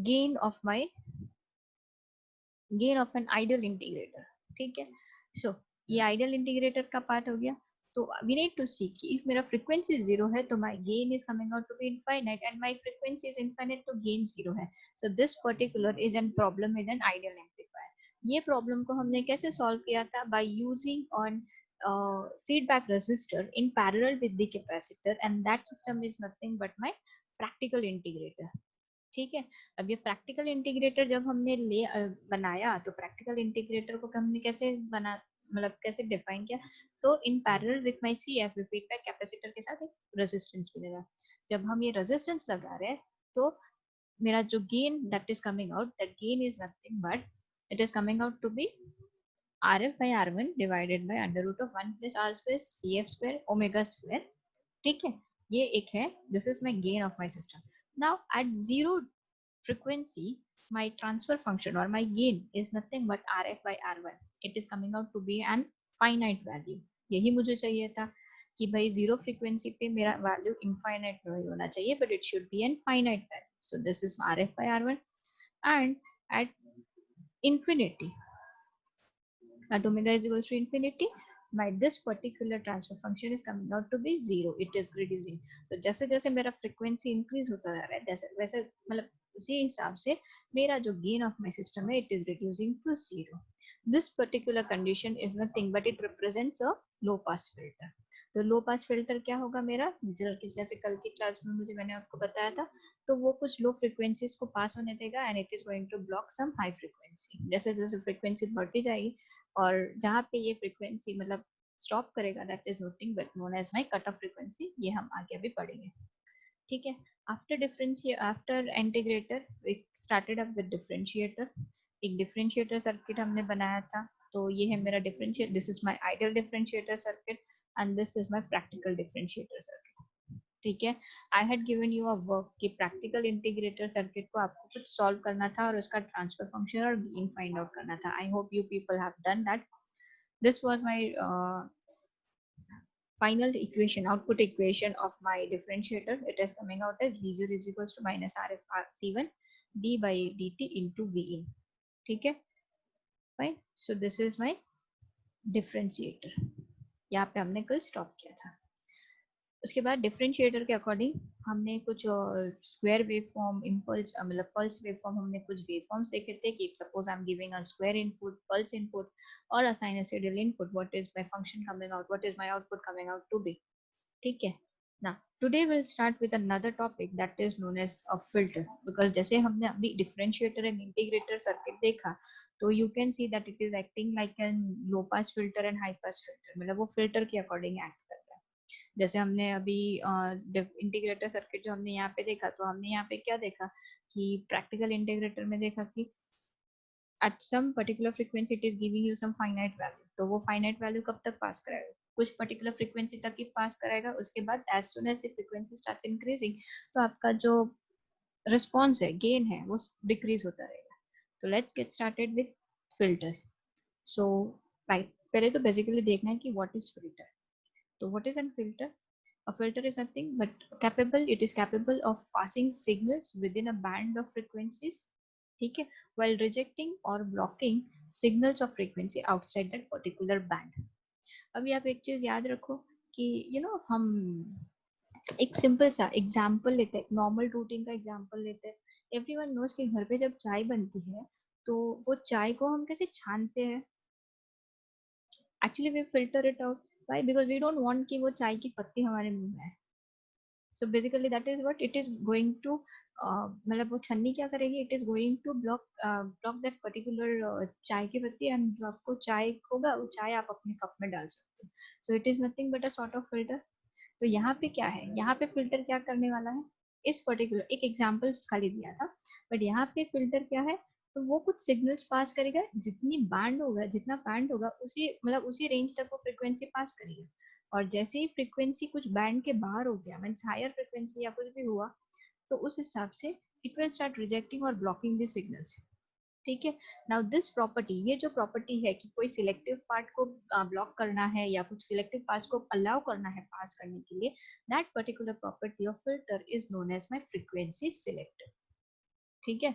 Gain of an ideal integrator. ठीक है, सो ये आइडियल इंटीग्रेटर का पार्ट हो गया। तो वी नीड टू सी कि इफ मेरा फ्रीक्वेंसी जीरो है तो my gain is coming out to be infinite and my frequency is infinite तो गेन जीरो है। So this particular is an problem with an ideal amplifier. ये problem को हमने कैसे सॉल्व किया था? By using on feedback resistor in parallel with the capacitor, and that system is nothing but my practical integrator। ठीक है, अब ये प्रैक्टिकल इंटीग्रेटर जब हमने बनाया तो प्रैक्टिकल इंटीग्रेटर को हमने कैसे बना, मतलब कैसे डिफाइन किया? तो in parallel with my CF feedback capacitor के साथ एक रेजिस्टेंस मिलेगा। जब हम ये रेजिस्टेंस लगा रहे हैं तो मेरा जो gain that is coming out, that gain is nothing but it is coming out to be RF by R1 divided by under root of 1 plus R square CF square omega square। ठीक है, ये एक है, this is my gain of my system. Now at zero frequency my transfer function or my gain is nothing but RF by R1। it is coming out to be an finite value। यही मुझे चाहिए था कि भाई zero frequency पे मेरा value infinite नहीं होना चाहिए, but it should be an finite value. So this is RF by R1 and at infinity at omega is equals to infinity, my this particular transfer function is coming out to be zero, it is reducing। so जैसे जैसे मेरा frequency increase होता जा रहा है जैसे वैसे मतलब उसी हिसाब से मेरा जो gain of my system है it is reducing to zero। this particular condition is nothing but it represents a low pass filter। तो लो पास फिल्टर क्या होगा मेरा, जैसे कल की क्लास में मुझे मैंने आपको बताया था, तो वो कुछ लो फ्रीक्वेंसीज को पास होने देगा and it is going to block some high frequency. जैसे जैसे फ्रीक्वेंसी बढ़ती जाएगी और जहाँ पे ये फ्रीक्वेंसी मतलब स्टॉप करेगा that is nothing but known as my cut off frequency. ये हम आगे अभी पढ़ेंगे। ठीक है, after integrator we started up with differentiator. एक डिफरेंशिएटर सर्किट हमने बनाया था। तो ये है मेरा differentiator, this is my ideal differentiator circuit and this is my practical differentiator circuit. ठीक है, I had given you a work कि प्रैक्टिकल इंटीग्रेटर सर्किट को आपको कुछ सॉल्व करना था और उसका ट्रांसफर फंक्शन और गेन फाइंड आउट करना था। I hope you people have done that. This was my final equation, output equation of my differentiator. It is coming out as v0 is equals to minus RF C1 d by dt into V in। ठीक है, fine। so this is my differentiator। यहाँ पे हमने कल stop किया था। उसके बाद डिफरेंशिएटर के अकॉर्डिंग हमने कुछ स्क्वायर वेव फॉर्म, इम्पल्स मतलब पल्स वेव फॉर्म, हमने कुछ वेव फॉर्म्स देखे थे कि suppose I am giving a square input, pulse input और a sinusoidal input, what is my function coming out, what is my output coming out to be. ठीक है ना, today will start with another topic that is known as a filter. Because जैसे हमने अभी differentiator and integrator circuit देखा तो you can see that it is acting like an low pass filter and high pass filter, मतलब वो filter के according act कर रहा है। जैसे हमने अभी इंटीग्रेटर सर्किट जो हमने यहाँ पे देखा, तो हमने यहाँ पे क्या देखा कि प्रैक्टिकल इंटीग्रेटर में देखा कि at some particular frequency it is giving you some finite value। तो वो finite value कब तक पास कराएगा, कुछ particular frequency तक ही पास कराएगा। उसके बाद as soon as the frequency starts increasing तो आपका जो response है, gain है, वो decrease होता रहेगा। तो let's get started with filters। so right, पहले तो basically देखना है कि what is filter। तो what is a filter? A filter is nothing but it is capable of passing signals within a band of frequencies। ठीक है, while rejecting or blocking signals of frequency outside that particular band। अभी आप एक चीज याद रखो कि हम एक सिंपल सा एग्जाम्पल लेते हैं, नॉर्मल रूटीन का एग्जाम्पल लेते हैं। एवरीवन नोज कि घर पे जब चाय बनती है तो वो चाय को हम कैसे छानते हैं? Actually we filter it out. Why? Because we don't want कि वो चाय की पत्ती हमारे मुंह में आए। So basically that is what it is going to, मतलब वो छन्नी क्या करेगी, it is going to block that particular चाय की पत्ती एंड जो आपको चाय होगा वो चाय आप अपने कप में डाल सकते हो। So it is nothing but a sort of filter. तो यहाँ पे क्या है, यहाँ पे फिल्टर क्या करने वाला है, इस पर्टिकुलर एक एग्जाम्पल खाली दिया था, बट यहाँ पे फिल्टर क्या है, तो वो कुछ सिग्नल्स पास करेगा, जितना बैंड होगा उसी मतलब उसी रेंज तक वो फ्रीक्वेंसी पास करेगा। और जैसे ही फ्रीक्वेंसी कुछ बैंड के बाहर हो गया, मीन्स हायर फ्रीक्वेंसी या कुछ भी हुआ, तो उस हिसाब से इट विल स्टार्ट रिजेक्टिंग और ब्लॉकिंग द सिग्नल्स। ठीक है, नाउ दिस प्रॉपर्टी, ये जो प्रॉपर्टी है कि कोई सिलेक्टिव पार्ट को ब्लॉक करना है या कुछ सिलेक्टिव पार्ट्स को अलाउ करना है पास करने के लिए, that particular property of filter is known as my frequency selector. ठीक है,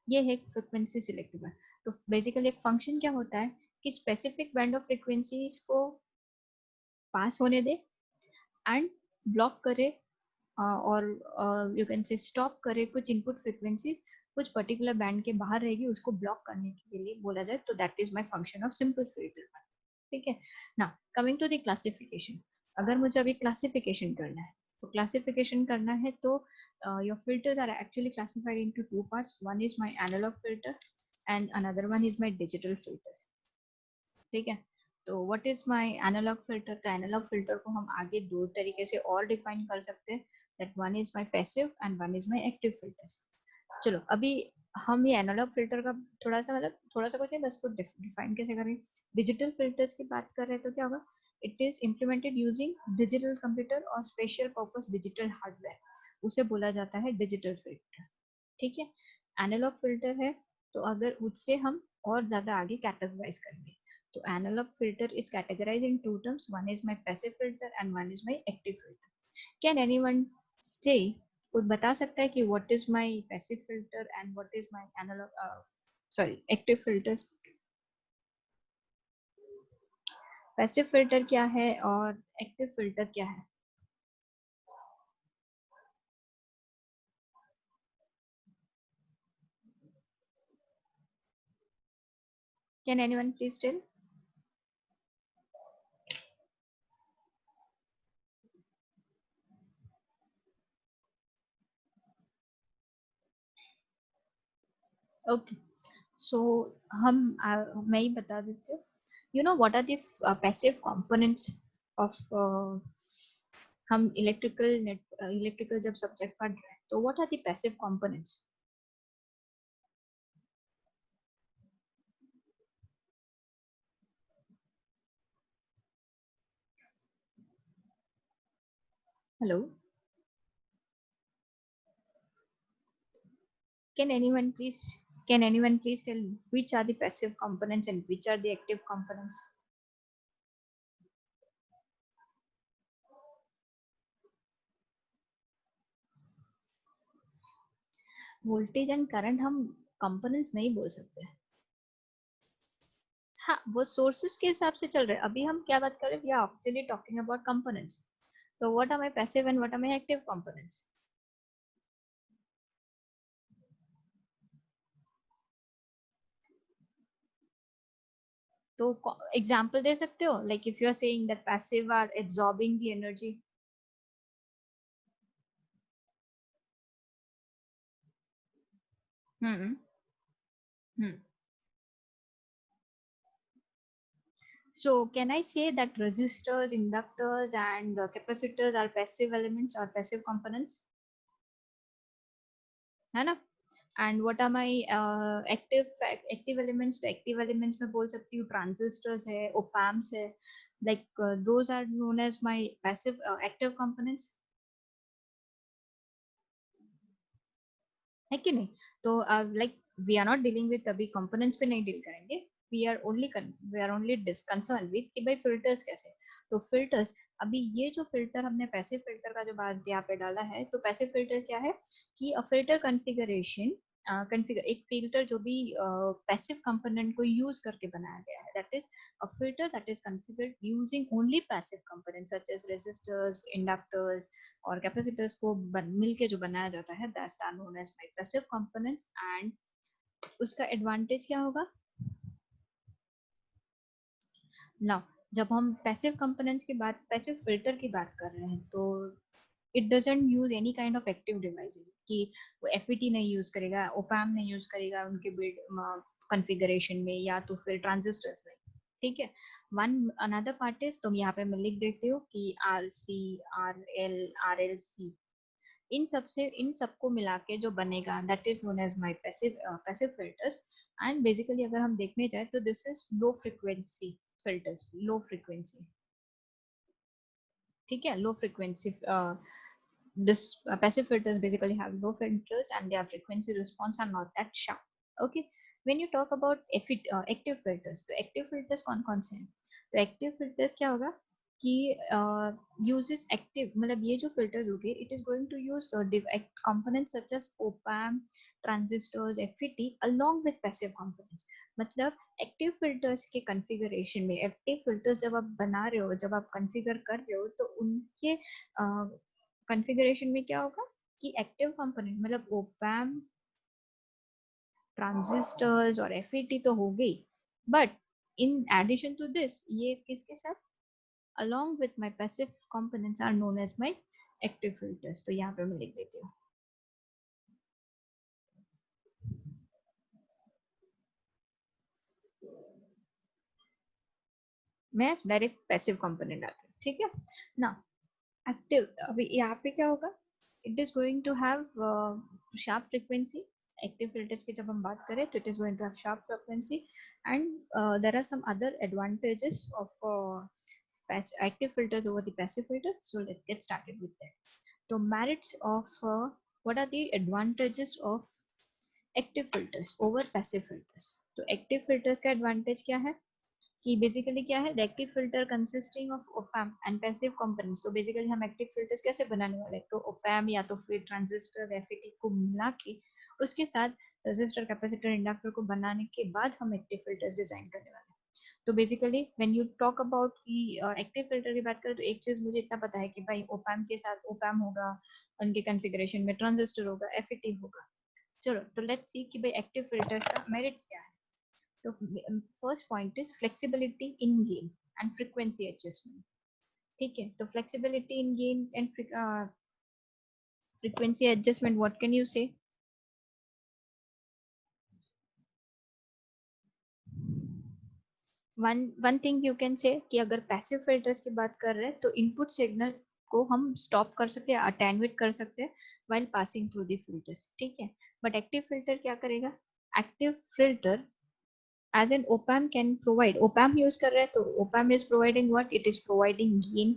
ये है फ्रिक्वेंसी सिलेक्टिव। तो बेसिकली एक फंक्शन क्या होता है कि स्पेसिफिक बैंड ऑफ फ्रिक्वेंसीज को पास होने दे एंड ब्लॉक करे, और यू कैन से स्टॉप करे कुछ इनपुट फ्रिक्वेंसी कुछ पर्टिकुलर बैंड के बाहर रहेगी, उसको ब्लॉक करने के लिए बोला जाए तो that is my function of simple filter. ठीक है ना, कमिंग टू द क्लासिफिकेशन। अगर मुझे अभी क्लासिफिकेशन करना है तो क्लासिफिकेशन करना है तो your filters are actually classified into two parts, one is my analogue filter and another one is my digital filter. ठीक है, तो what is my analogue filter? तो एनालॉग फिल्टर को हम आगे दो तरीके से और डिफाइन कर सकते हैं, that one is my passive and one is my active filters. चलो अभी हम ये एनालॉग फिल्टर का थोड़ा सा मतलब थोड़ा सा कुछ नहीं, बस को डिफाइन कैसे करें। डिजिटल फिल्टर्स की बात कर रहे हैं तो क्या होगा, it is implemented using digital computer और स्पेशल पर्पस डिजिटल हार्डवेयर, उसे बोला जाता है डिजिटल फिल्टर। ठीक है, एनालॉग फिल्टर है तो अगर उससे हम और ज्यादा आगे कैटेगराइज करेंगे तो analogue filter is categorised in two terms, one is my passive filter and one is my active filter. Can anyone say कोई बता सकता है कि what is my passive filter and what is my analogue sorry active filters? Passive filter क्या है और active filter क्या है? Can anyone please tell? Okay, so हम मैं ही बता देती हूँ। You know what are the passive components of हम इलेक्ट्रिकल जब सब्जेक्ट पढ़ रहे हैं तो what are the passive components? Hello, can anyone please can anyone please tell me which are the passive components and which are the active components? Voltage and current हम components नहीं बोल सकते। हाँ, वो सोर्सेस के हिसाब से चल रहे हैं। अभी हम क्या बात कर रहे हैं, we are actually talking about components. तो what are my passive and what are my active components? तो एग्जांपल दे सकते हो, like if you are saying that passive are absorbing the energy. Hmm hmm So can I say that resistors, inductors, and capacitors are passive elements or passive components? है ना? And what are my active elements? तो active elements में बोल सकती हूँ transistors है, op amps है, like those are known as my passive active components, है कि नहीं? तो like we are not dealing with अभी components पे नहीं deal करेंगे, we are only concerned with कि भाई filters कैसे। तो filters, अभी ये जो फिल्टर हमने पैसिव फिल्टर का जो बात यहाँ पे डाला है, तो पैसिव फिल्टर क्या है कि अ फिल्टर कॉन्फ़िगरेशन कॉन्फ़िगर एक फिल्टर जो भी पैसिव कंपोनेंट को यूज करके बनाया गया है, that is a filter that is configured using only passive components such as resistors, inductors और कैपेसिटर्स को मिलके जो बनाया जाता है, that's known as my passive components. And उसका एडवांटेज क्या होगा नाउ, जब हम पैसिव कंपोनेंट्स की बात, पैसिव फिल्टर की बात कर रहे हैं, तो it doesn't use any kind of active devices, कि वो एफईटी नहीं यूज करेगा, ओपैम नहीं यूज करेगा उनके बिल्ड कॉन्फ़िगरेशन में, या तो फिर ट्रांजिस्टर्स में। ठीक है, वन अनदर पार्ट इज, तुम यहाँ पे मैं लिख देती हूँ कि R C, R L C, इन सबको मिला के जो बनेगा that is known as my passive filters. And basically अगर हम देखने जाए तो this is low frequency filters, low frequency. ठीक है, low frequency this passive filters basically have low filters and their frequency response are not that sharp। okay, when you talk about active filters, तो active filters कौन कौन से हैं? तो active filters क्या होगा कि uses active, मतलब ये जो filters हो गए, it is going to use components such as op-amp, transistors, FET along with passive components. मतलब एक्टिव फिल्टर्स के कॉन्फ़िगरेशन में, एक्टिव फिल्टर्स जब आप बना रहे हो, जब आप कॉन्फ़िगर कर रहे हो, तो उनके कॉन्फ़िगरेशन में क्या होगा कि एक्टिव कंपोनेंट मतलब op-amp, ट्रांजिस्टर्स और FET तो हो गई, but in addition to this ये किसके साथ, along with my passive components are known as my active filters. तो यहाँ पे मैं लिख देती हूँ. मैं डायरेक्ट पैसिव कंपोनेंट डालती हूँ, ठीक है ना. एक्टिव, अभी यहाँ पे क्या होगा, it is going to have sharp frequency. Active filters की जब हम बात करें तो it is going to have sharp frequency and there are some other advantages of active filters over the passive filter. So let's get started with that. So merits of what are the advantages of active filters over passive filters. तो active filters का advantage क्या है कि basically क्या है, active filter consisting of ओपैम and passive components. तो basically हम active filters कैसे बनाने वाले हैं, तो ओपैम या तो फिर ट्रांजिस्टर्स एफईटी को मिला के उसके साथ रेजिस्टर कैपेसिटर इंडक्टर को बनाने के बाद हम एक्टिव फिल्टर्स डिजाइन करने वाले हैं. तो basically when you talk about की एक्टिव फिल्टर की बात करें तो एक चीज मुझे इतना पता है कि भाई ओपैम के साथ ओपैम होगा, उनके कॉन्फ़िगरेशन में ट्रांजिस्टर होगा, एफईटी होगा. चलो तो लेट्स सी कि भाई एक्टिव फिल्टर्स का मेरिट्स क्या है. तो first point is flexibility in gain and frequency adjustment. ठीक है, तो flexibility in gain and frequency adjustment, what can you say. One thing you can say कि अगर पैसिव फिल्टर्स की बात कर रहे हैं तो इनपुट सिग्नल को हम स्टॉप कर सकते हैं, अटेन्यूएट कर सकते हैं while passing through the filters. ठीक है, बट एक्टिव फिल्टर क्या करेगा, active filter as an op-amp can provide, op-amp use कर रहे हैं तो op-amp is providing what, it is providing gain.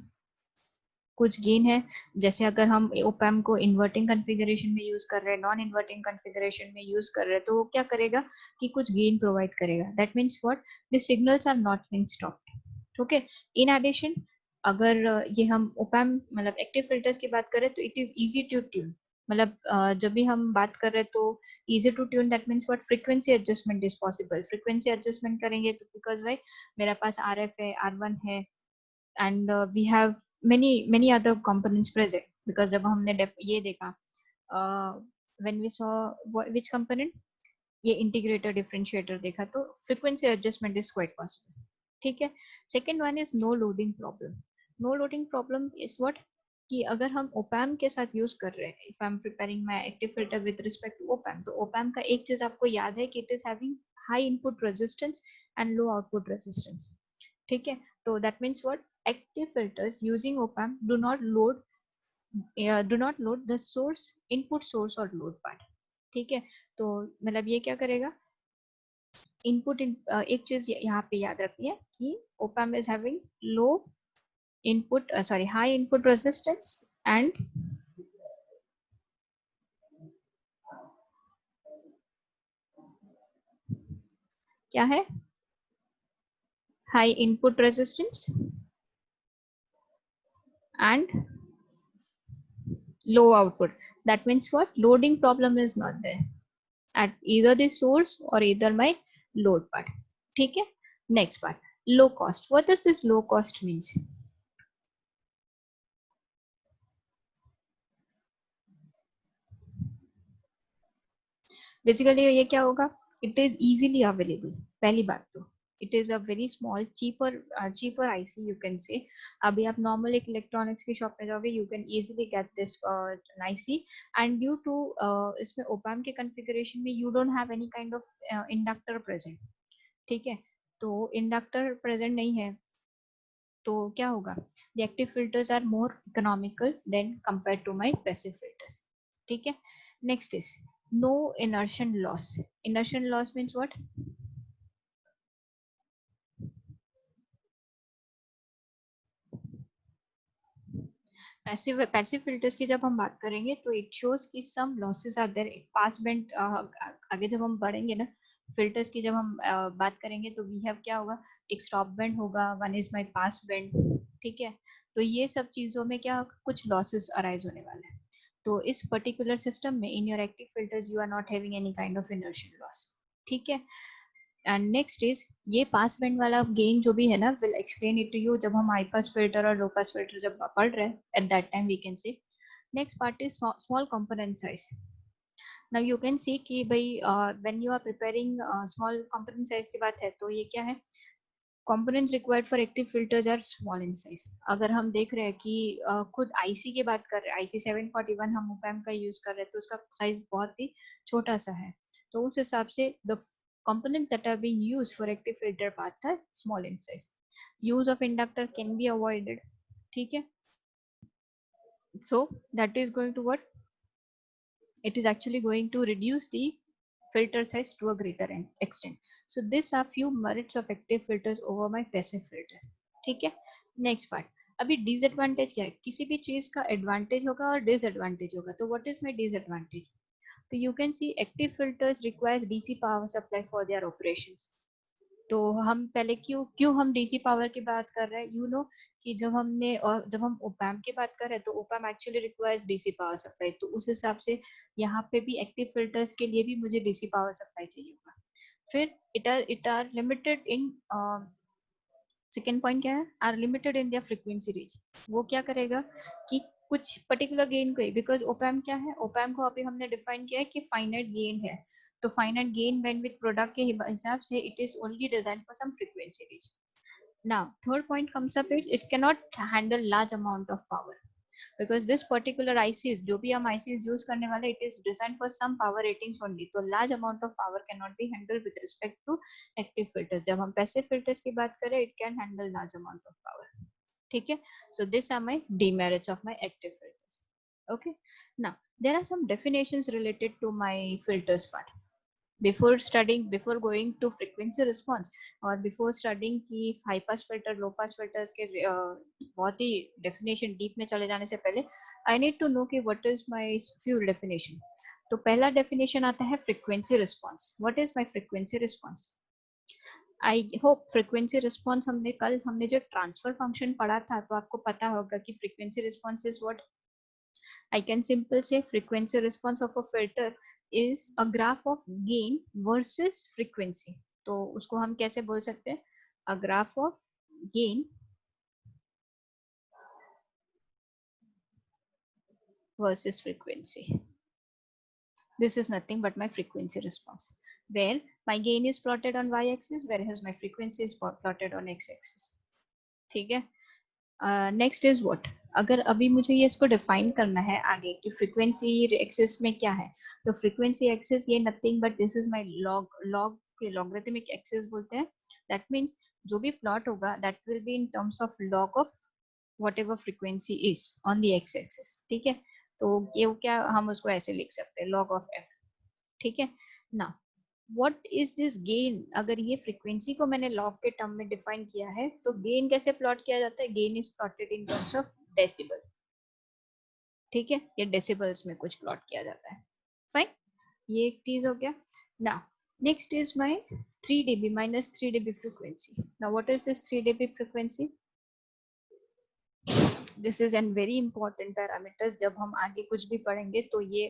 कुछ गेन है, जैसे अगर हम op-amp को इन्वर्टिंग कॉन्फ़िगरेशन में यूज कर रहे हैं, नॉन इन्वर्टिंग कॉन्फ़िगरेशन में यूज कर रहे हैं, तो वो क्या करेगा कि कुछ गेन प्रोवाइड करेगा. That means what, the signals are not being stopped. Okay, in addition अगर ये हम op-amp मतलब एक्टिव फिल्टर्स की बात करें तो it is easy to tune. मतलब जब भी हम बात कर रहे हैं तो easy to tune, that means what, frequency adjustment is possible. Frequency adjustment करेंगे तो बिकॉज भाई मेरे पास RF है, R1 है, and we have many other components present. because जब हमने ये देखा, when we saw which component, ये इंटीग्रेटर डिफरेंशिएटर देखा, तो frequency adjustment is quite possible. ठीक है. Second one is no loading problem. No loading problem is what, कि अगर हम ओपैम के साथ यूज कर रहे हैं, if I am preparing my active filter with respect to opamp, तो ओपैम का एक चीज आपको याद है कि it is having high input resistance and low output resistance. ठीक है, तो that means what, active filters using opamp do not load the source, input source और load part. ठीक है, तो मतलब ये क्या करेगा, इनपुट एक चीज यहाँ पे याद रखनी है कि op-amp is having low input high input resistance and क्या है, high input resistance and low output. That means what, loading problem is not there at either the source or either my load part. ठीक है. Next part, low cost. What does this low cost means? Basically ये क्या होगा, it is easily available. पहली बात तो it is a very small cheaper IC you can से. अभी आप नॉर्मल एक इलेक्ट्रॉनिक्स की शॉप में जाओगे, you can easily get this IC. And due to इसमें ओपैम के कॉन्फ़िगरेशन में you don't have any kind of inductor present. ठीक है, तो इंडक्टर प्रेजेंट नहीं है तो क्या होगा, the active filters are more economical than compare to my passive filters. ठीक है. Next is no inertial loss. Inertial loss means what? Passive filters की जब हम बात करेंगे तो इट शोज कि some losses are there. Pass band, आगे जब हम बढ़ेंगे ना फिल्टर्स की, जब हम बात करेंगे तो वी हैव क्या होगा, एक स्टॉप बैंड होगा, one is my pass band. ठीक है, तो ये सब चीज़ों में क्या कुछ लॉसेस अराइज होने वाले हैं। तो इस पर्टिकुलर सिस्टम में in your active filters you are not having any kind of inertial loss, ठीक है। एंड नेक्स्ट इज ये पास बैंड वाला गेन जो भी है ना, will explain it to you जब हम हाई पास फिल्टर और लो पास फिल्टर जब पढ़ रहे हैं, at that time we can say. Next part is small component size. Now you can see कि भाई when you are preparing small component size की बात है तो ये क्या है, components required for active filters are small in size. अगर हम देख रहे हैं कि खुद आईसी की बात कर रहे हैं, आईसी 741 हम ओपैम का यूज कर रहे हैं तो उसका साइज बहुत ही छोटा सा है, तो उस हिसाब से the components that are being used for active filter path are small in size. Use of inductor can be avoided, ठीक है। So that is going to what, it is actually going to reduce the filter size to a greater extent. So these are few merits of active filters over my passive filters, ठीक है। Next part, अभी disadvantage क्या है, किसी भी चीज का advantage होगा और डिसएडवांटेज होगा, तो व्हाट इज माय डिसएडवांटेज। तो you can C active filters requires DC power supply for their operations. तो हम पहले क्यों क्यों हम डीसी पावर की बात कर रहे हैं, यू नो कि जब हम ओपैम की बात कर रहे हैं तो ओपैम actually requires DC power supply, तो उस हिसाब से यहाँ पे भी एक्टिव फिल्टर्स के लिए भी मुझे डीसी पावर सप्लाई चाहिए होगा। फिर it are limited in, second point क्या है, are limited in their frequency range. वो क्या करेगा कि कुछ पर्टिकुलर गेन को ही, बिकॉज ओपैम क्या है, ओपैम को अभी हमने डिफाइन किया है कि फाइनाइट गेन है, तो फाइनाइट गेन बैंडविड्थ प्रोडक्ट के हिसाब से it is only design for some frequency range. Now third point comes up, it can not handle large amount of power, because this particular ICs जो भी हम ICs use करने वाले, it is designed for some power ratings only, तो large amount of power cannot be handled with respect to active filters। जब हम passive filters की बात करें, it can handle large amount of power, ठीक है। So these are my demerits of my active filters, okay। Now there are some definitions related to my filters part। before going to frequency response और before studying कि high pass filter low pass filters के बहुत ही definition deep में चले जाने से पहले I need to know कि what is my few definition। तो पहला definition आता है frequency response। What is my frequency response? I hope frequency response हमने जो transfer function पढ़ा था तो आपको पता होगा कि frequency response is what I can simply say frequency response of a filter is a graph of gain versus frequency। तो उसको हम कैसे बोल सकते हैं, a graph of gain versus frequency। This is nothing but my frequency response, where my gain is plotted on y-axis, whereas my frequency is plotted on x-axis, ठीक है। Next is what, अगर अभी मुझे ये इसको डिफाइन करना है आगे कि फ्रीक्वेंसी एक्सिस में क्या है, तो फ्रीक्वेंसी एक्सिस ये nothing but this is my log के लॉगरिथमिक एक्सिस बोलते हैं। दैट मींस जो भी प्लॉट होगा that will be in terms of log of what ever frequency is on the x axis, ठीक है। तो ये क्या हम उसको ऐसे लिख सकते हैं, लॉग ऑफ एफ, ठीक है ना। व्हाट इज दिस गेन, अगर ये फ्रीक्वेंसी को मैंने लॉग के टर्म में डिफाइन किया है तो गेन कैसे प्लॉट किया जाता है, gain is plotted in terms of decibel, ठीक है। ये डेसिबल्स में कुछ प्लॉट किया जाता है, फाइन। ये एक चीज हो गया। Now next is my 3 dB minus 3 dB frequency। now what is this 3 dB frequency? this is an very important parameters, जब हम आगे कुछ भी पढ़ेंगे तो ये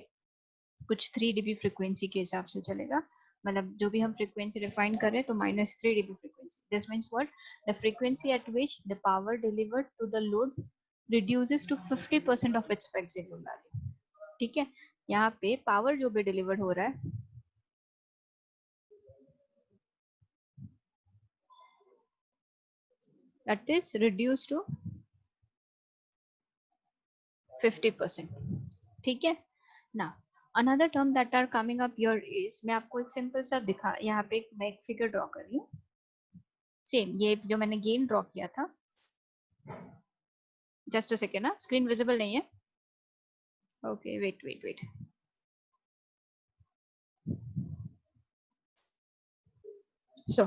कुछ 3 dB फ्रीक्वेंसी के हिसाब से चलेगा, मतलब जो भी हम फ्रीक्वेंसी डिफाइन कर रहे हैं तो -3 dB frequency. This means what, the frequency at which the power delivered to the load reduces to 50% of its maximum value, ठीक है। यहाँ पे पावर जो भी डिलीवर्ड हो रहा है that is reduced to 50%, ठीक है ना। Another term that are coming up your is, मैं आपको एक सिंपल सा दिखा, यहाँ पे मैं एक फिगर ड्रॉ कर रही हूँ, सेम ये जो मैंने गेन ड्रॉ किया था, जस्ट अ सेकेंड ना, स्क्रीन विजिबल नहीं है, ओके वेट वेट वेट। सो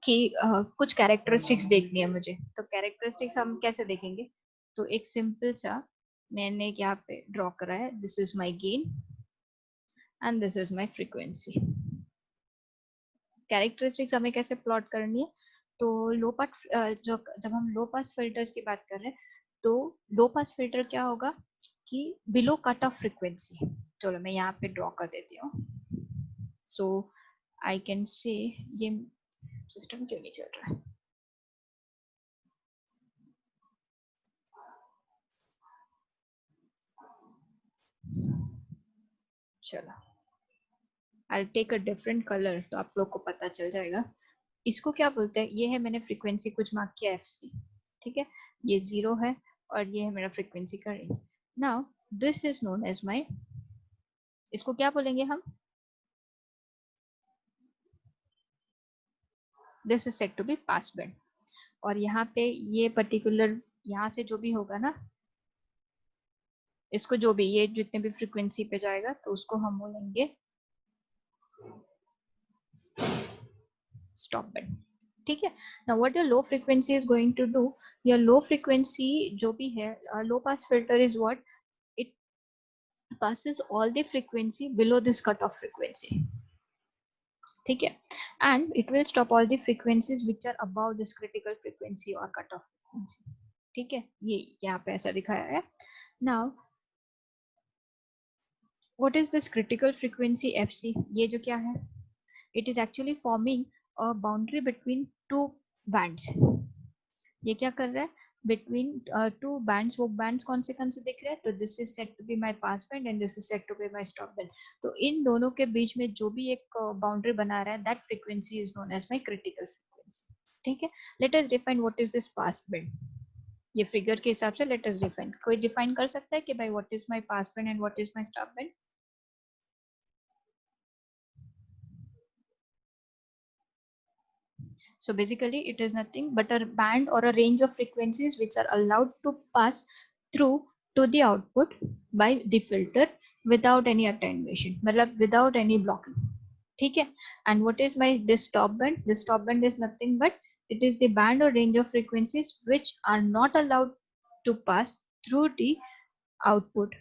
कि कुछ कैरेक्टरिस्टिक्स देखनी है मुझे, तो कैरेक्टरिस्टिक्स हम कैसे देखेंगे, तो एक सिंपल सा मैंने यहाँ पे ड्रॉ करा है, this is my gain and this is my frequency. Characteristics हमें कैसे प्लॉट करनी है, तो लो पास जो जब हम लो पास फिल्टर्स की बात कर रहे हैं तो लो पास फिल्टर क्या होगा कि बिलो कट ऑफ फ्रीक्वेंसी. चलो मैं यहाँ पे ड्रॉ कर देती हूँ. सो आई कैन से ये सिस्टम क्यों नहीं चल रहा है. चलो I take a different colour तो आप लोग को पता चल जाएगा. इसको क्या बोलते हैं, ये है मैंने फ्रीक्वेंसी कुछ मार्क किया FC. ठीक है, ये 0 है और ये है मेरा फ्रीक्वेंसी का range. Now this is known as my, इसको क्या बोलेंगे हम, this is set to be pass band. और यहाँ पे ये पर्टिकुलर यहाँ से जो भी होगा ना, इसको जो भी ये जितने भी फ्रीक्वेंसी पे जाएगा तो उसको हम बोलेंगे स्टॉप बैंड. ठीक है. Now what your low frequency is going to do, your low frequency जो भी है, low pass filter is what, it passes all the frequency below this cutoff frequency. ठीक है, and it will stop all the frequencies which are above this critical frequency or cutoff frequency. ठीक है, ये यहाँ पे ऐसा दिखाया है. now what is this critical frequency FC, ये जो क्या है, it is actually forming a boundary between two bands. ये क्या कर रहा है, between two bands, वो bands कौन से दिख रहे हैं, तो this is set to be my pass band and this is set to be my stop band. तो इन दोनों के बीच में जो भी एक बाउंड्री बना रहा है, that frequency is known as my critical frequency. ठीक है, let us define what is this pass band. ये फिगर के हिसाब से let us define, कोई डिफाइन कर सकता है कि भाई what is my pass band and what is my stop band. So basically it is nothing but a band or a range of frequencies which are allowed to pass through to the output by the filter without any attenuation, मतलब without any blocking. ठीक है. And what is my this stop band, this stop band is nothing but it is the band or range of frequencies which are not allowed to pass through the output,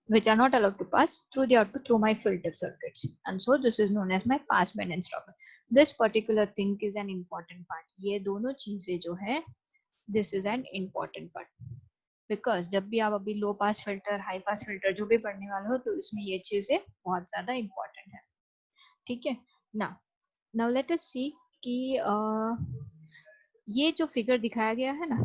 which are not allowed to pass through the output through my filter circuits, and so this is known as my pass band and stop band. This particular thing is an important part. ये दोनों चीजें जो है, this is an important part, because जब भी आप अभी low pass filter high pass filter जो भी पढ़ने वाले हो तो इसमें ये चीजें बहुत ज्यादा important है. ठीक है. now let us see कि ये जो फिगर दिखाया गया है ना,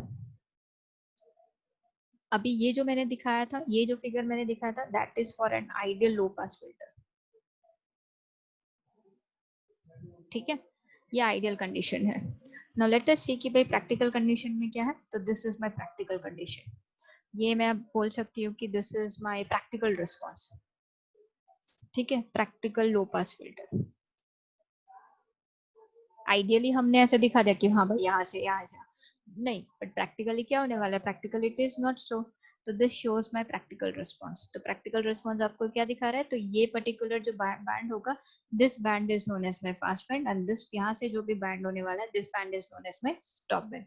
अभी ये जो मैंने दिखाया था, ये जो फिगर मैंने दिखाया था, that is for an ideal low pass filter. ठीक है, ये आइडियल कंडीशन है. नाउ लेट अस सी कि भाई प्रैक्टिकल कंडीशन में क्या है, तो this is my practical condition. ये मैं बोल सकती हूँ कि this is my practical response. ठीक है, practical low pass filter. Ideally हमने ऐसे दिखा दिया कि हाँ भाई यहाँ से नहीं, बट प्रैक्टिकली क्या होने वाला है, practically it is not so. तो this shows my practical response. तो प्रैक्टिकल रिस्पांस आपको क्या दिखा रहा है, तो ये पर्टिकुलर जो बैंड होगा, this band is known as my pass band and this यहाँ से जो भी बैंड होने वाला है, this band is known as my stop band.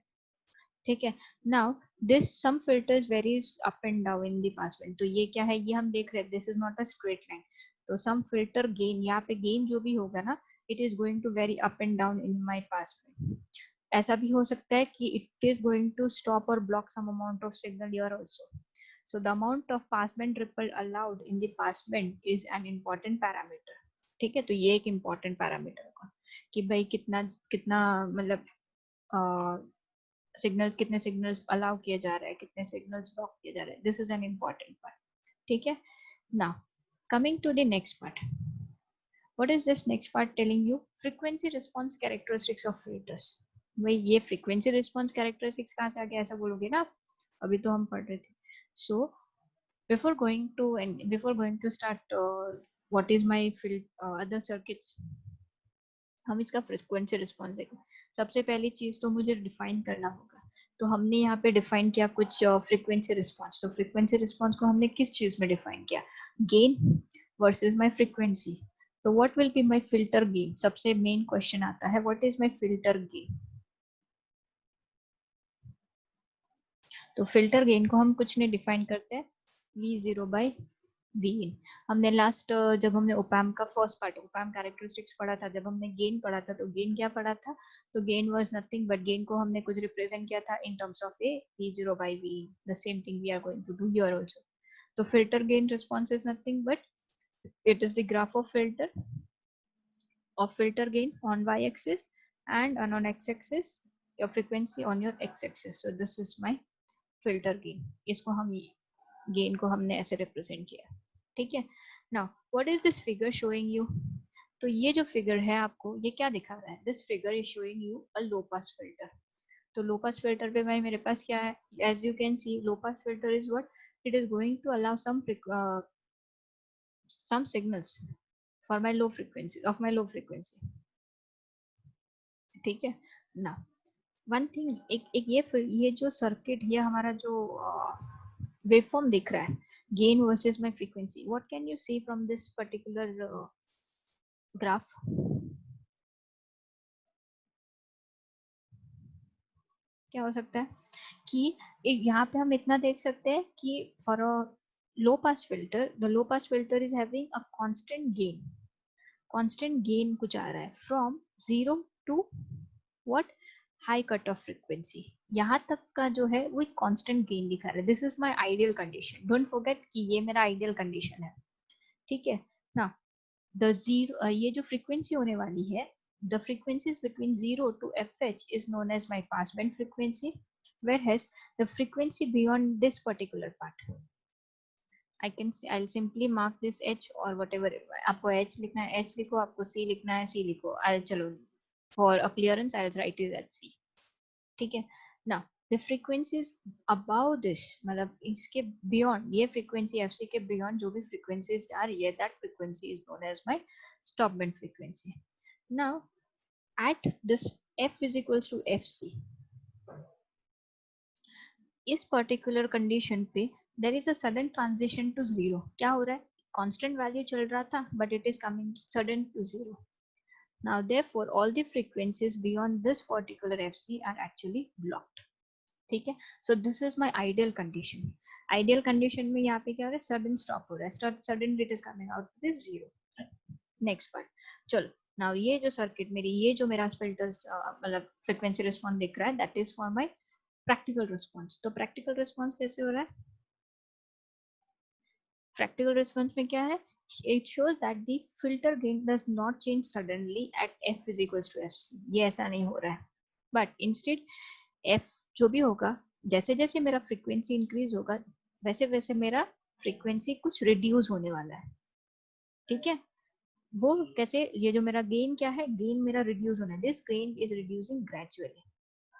ठीक है. Now this some filters varies up and down in the pass band. तो ये क्या है, ये हम देख रहे हैं, this is not a straight line. तो सम फिल्टर गेन, यहाँ पे गेन जो भी होगा ना, it is going to vary up and down in my pass band. ऐसा भी हो सकता है कि it is going to stop or block some amount of signal here also. So the amount of pass band ripple allowed in the pass band is an important parameter. ठीक है, तो ये एक important parameter होगा कि भाई कितना कितना मतलब सिग्नल्स, कितने सिग्नल्स अलाउ किए जा रहे हैं, कितने सिग्नल्स ब्लॉक किए जा रहे हैं. This is an important part. ठीक है. Now coming to the next part. What is this next part telling you? Frequency response characteristics of filters. भाई ये frequency response characteristics कहाँ से आ गया, ऐसा बोलोगे ना आप, अभी तो हम पढ़ रहे थे. So before going to start what is my other circuits, हम इसका फ्रीक्वेंसी रिस्पॉन्स देखें. सबसे पहली चीज तो मुझे डिफाइन करना होगा. तो हमने यहाँ पे डिफाइन किया कुछ फ्रीक्वेंसी रिस्पॉन्स. तो फ्रीक्वेंसी रिस्पॉन्स को हमने किस चीज में डिफाइन किया, गेन वर्सेस माय फ्रीक्वेंसी. तो what will be my filter gain, सबसे मेन क्वेश्चन आता है, what is my filter gain. तो फिल्टर गेन को हम कुछ नहीं डिफाइन करते हैं, V0 by Vin. हमने लास्ट जब हमने ओपैम का फर्स्ट पार्ट ओपैम कैरेक्टरिस्टिक्स पढ़ा था, जब हमने गेन पढ़ा था, तो गेन क्या पढ़ा था? तो gain was nothing but gain को हमने कुछ रिप्रेजेंट किया था in terms of a v0 by v. The same thing we are going to do here also. तो filter gain response is nothing but it is the graph of filter gain on y-axis and on x-axis your frequency on your x-axis. So this is my filter gain. इसको हम gain को हमने ऐसे represent किया, ठीक है. Now what is this figure showing you? तो ये जो फिगर है आपको ये क्या दिखा रहा है? This figure is showing you a low pass filter. तो लो पास फिल्टर पे भाई मेरे पास क्या है? As you can see low pass filter is what? It is going to allow some signals for my low frequency. ठीक है ना. वन थिंग, एक ये जो सर्किट, ये हमारा जो वेवफॉर्म दिख रहा है, gain versus my frequency, what can you see from this particular graph? क्या हो सकता है कि यहाँ पे हम इतना देख सकते हैं कि for a low pass filter, the low pass filter is having a constant gain कुछ आ रहा है from 0 to what? High cut off frequency. यहाँ तक का जो है वो एक कांस्टेंट गेन दिखा रहा है. This is my ideal condition. Don't forget कि ये मेरा आइडियल कंडीशन है, ठीक है ना. द जीरो, ये जो फ्रीक्वेंसी होने वाली है, the frequencies between 0 to fh is known as my passband frequency, whereas the frequency beyond this particular part, I'll simply mark this h or whatever. आपको h लिखना है h लिखो, आपको c लिखना है c लिखो. चलो for a clearance I'll write it at c, ठीक है ना. the frequencies above this, मतलब इसके beyond, ये frequency fc के beyond जो भी frequencies आ रही है, that frequency is known as my stop band frequency. Now at this f is equals to fc, इस पर्टिकुलर कंडीशन पे there is a sudden transition to zero. क्या हो रहा है? कांस्टेंट वैल्यू चल रहा था but it is coming sudden to zero. Now therefore all the frequencies beyond this particular FC are actually blocked, ठीक है. So this is my ideal condition. Ideal condition में यहाँ पे क्या हो रहा है? सडन स्टॉप हो रहा है, sudden it is coming out with zero. Next part, चलो. नाउ ये जो सर्किट मेरी, ये जो मेरा फिल्टर्स मतलब फ्रीक्वेंसी रिस्पॉन्स दिख रहा है, that is for my practical response. तो प्रैक्टिकल रिस्पॉन्स कैसे हो रहा है? प्रैक्टिकल रिस्पॉन्स में क्या है? it shows that the filter gain does not change suddenly at f is equals to fc. ये ऐसा नहीं हो रहा है, but instead f जो भी होगा, जैसे जैसे मेरा फ्रीक्वेंसी इंक्रीज होगा वैसे वैसे मेरा फ्रीक्वेंसी कुछ रिड्यूस होने वाला है, ठीक है. वो कैसे? ये जो मेरा गेन क्या है? गेन मेरा रिड्यूस होना है. This gain is reducing gradually,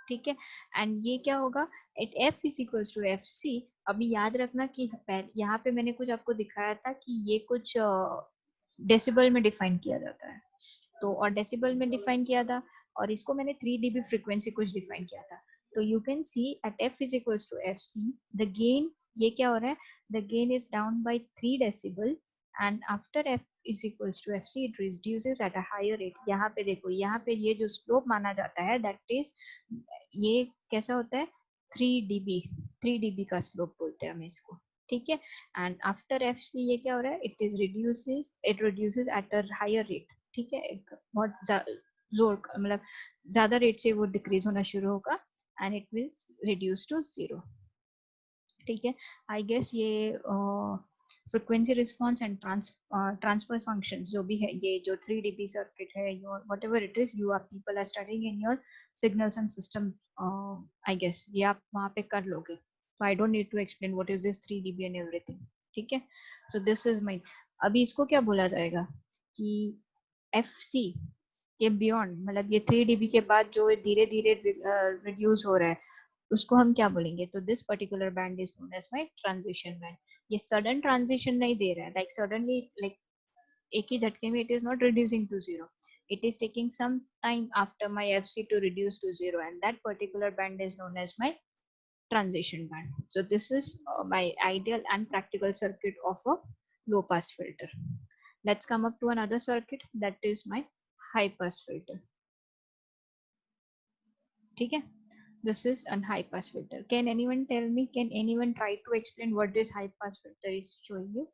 ठीक है. एंड ये क्या होगा? At F is equals to F C. अभी याद रखना कि यहाँ पे मैंने कुछ आपको दिखाया था कि ये कुछ डेसिबल में डिफाइन किया जाता है, तो और डेसिबल में डिफाइन किया था, और इसको मैंने 3 dB फ्रीक्वेंसी कुछ डिफाइन किया था. तो you can see at F is equals to F C the gain, ये क्या हो रहा है? The gain is down by 3 decibel and after F is equals to F C it reduces at a higher rate. यहाँ पे देखो, यहाँ पे ये जो स्लोप माना जाता है दैट इज, ये कैसा होता है? 3 dB का स्लोप बोलते हैं हम इसको, ठीक है. एंड आफ्टर एफ सी ये क्या हो रहा है? It reduces at a higher rate, ठीक है. एक बहुत जोर मतलब ज्यादा रेट से वो डिक्रीज होना शुरू होगा and it will reduce to zero, ठीक है. आई गेस ये frequency response and transfer functions जो भी है, ये जो 3 dB सर्किट है, your whatever it is, you are people are studying in your signals and system, I guess ये आप वहाँ पे कर लोगे. तो I don't need to explain what is this 3 dB and everything, ठीक है. सो दिस इज माय, अभी इसको क्या बोला जाएगा कि एफ सी के बियॉन्ड, मतलब ये 3 dB के बाद जो धीरे धीरे रिड्यूस हो रहा है, उसको हम क्या बोलेंगे? तो this particular band is known as my transition band. ये सडन ट्रांजिशन नहीं दे रहा है, लाइक सडनली, लाइक एक ही झटके में it is not reducing to zero. It is taking some time after my FC to reduce to zero, and that particular band is known as my transition band. So this is my ideal and practical circuit of a low pass filter. Let's come up to another circuit, that is my high pass filter. ठीक है. This is a high pass filter. Can anyone tell me, can anyone try to explain what this high pass filter is showing you?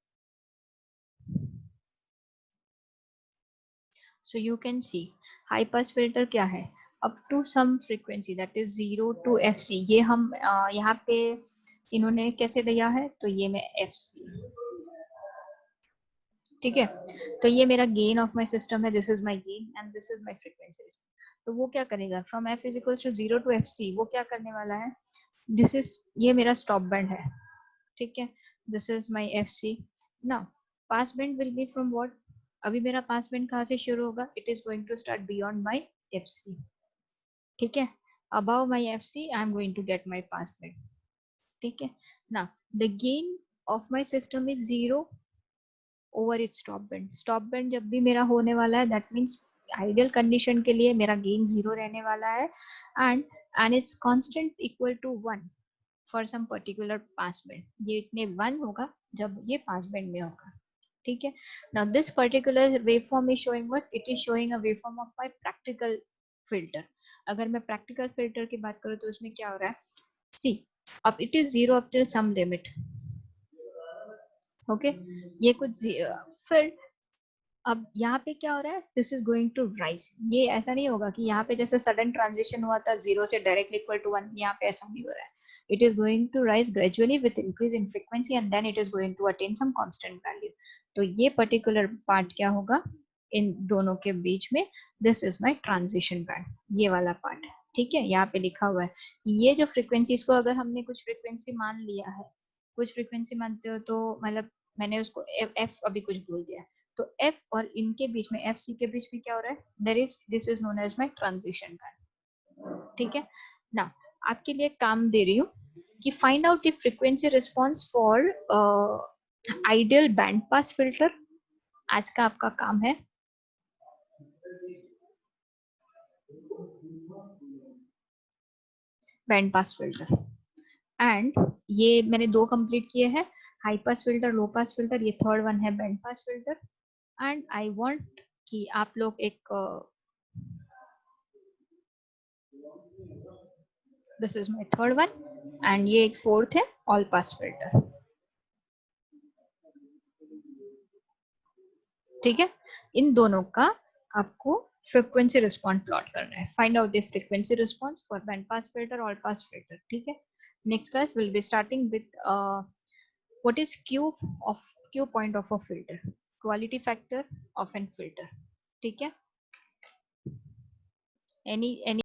So you can see high pass filter क्या है, up to some frequency that is 0 to fc. ये हम यहाँ पे इन्होंने कैसे दिया है, तो ये मैं fc, ठीक है। तो ये मेरा गेन ऑफ माय सिस्टम है, this is my gain and this is my frequency. तो वो क्या करेगा, from f is equals to 0 to fc, वो क्या करने वाला है, दिस इज, ये मेरा स्टॉप बैंड है, ठीक है। This is my fc। Now pass band will be from what, अभी मेरा पास बैंड कहाँ से शुरू होगा, it is going to start beyond my fc, ठीक है। Above my fc I am going to get my pass band, ठीक है। Now the gain of my system is 0 over it stop band. Stop band जब भी मेरा होने वाला है, दैट मीन्स आइडियल कंडीशन के लिए मेरा गेन 0 रहने वाला है, and it's constant equal to 1 for some particular pass band. ये इतने 1 होगा जब ये पास बैंड में होगा, ठीक है। Now this particular waveform is showing what, it is showing a waveform of my practical filter. अगर मैं प्रैक्टिकल फिल्टर की बात करूँ तो उसमें क्या हो रहा है, सी अब it is 0 up till some limit, okay. ये कुछ फिर अब यहाँ पे क्या हो रहा है, this is going to rise. ये ऐसा नहीं होगा कि यहाँ पे जैसे सडन ट्रांजिशन हुआ था 0 से डायरेक्टली इक्वल टू 1, यहाँ पे ऐसा नहीं हो रहा है। It is going to rise gradually with increase in frequency and then it is going to attain some constant value. तो ये पर्टिकुलर पार्ट क्या होगा इन दोनों के बीच में, this is my transition band, ये वाला पार्ट, ठीक है। यहाँ पे लिखा हुआ है कि ये जो फ्रीक्वेंसी, इसको अगर हमने कुछ फ्रीक्वेंसी मान लिया है, कुछ फ्रीक्वेंसी मानते हो तो मतलब मैंने उसको एफ अभी कुछ बोल दिया, तो F और इनके बीच में, FC के बीच में क्या हो रहा है, there is, this is known as my transition band, ठीक है ना। आपके लिए काम दे रही हूँ कि find out the frequency response for ideal band pass filter. आज का आपका काम है बैंड पास फिल्टर, एंड ये मैंने 2 कंप्लीट किए हैं, हाई पास फिल्टर, लो पास फिल्टर, ये थर्ड वन है band pass filter. And I want कि आप लोग एक this is my third one and ये एक फोर्थ है ऑल पास फिल्टर, ठीक है। इन दोनों का आपको फ्रीक्वेंसी रिस्पॉन्स प्लॉट करना है, find out the frequency response for band pass filter, all pass filter, ठीक है। Next class will be starting with what is Q of, Q point of a filter, quality factor of an filter, ठीक है। Any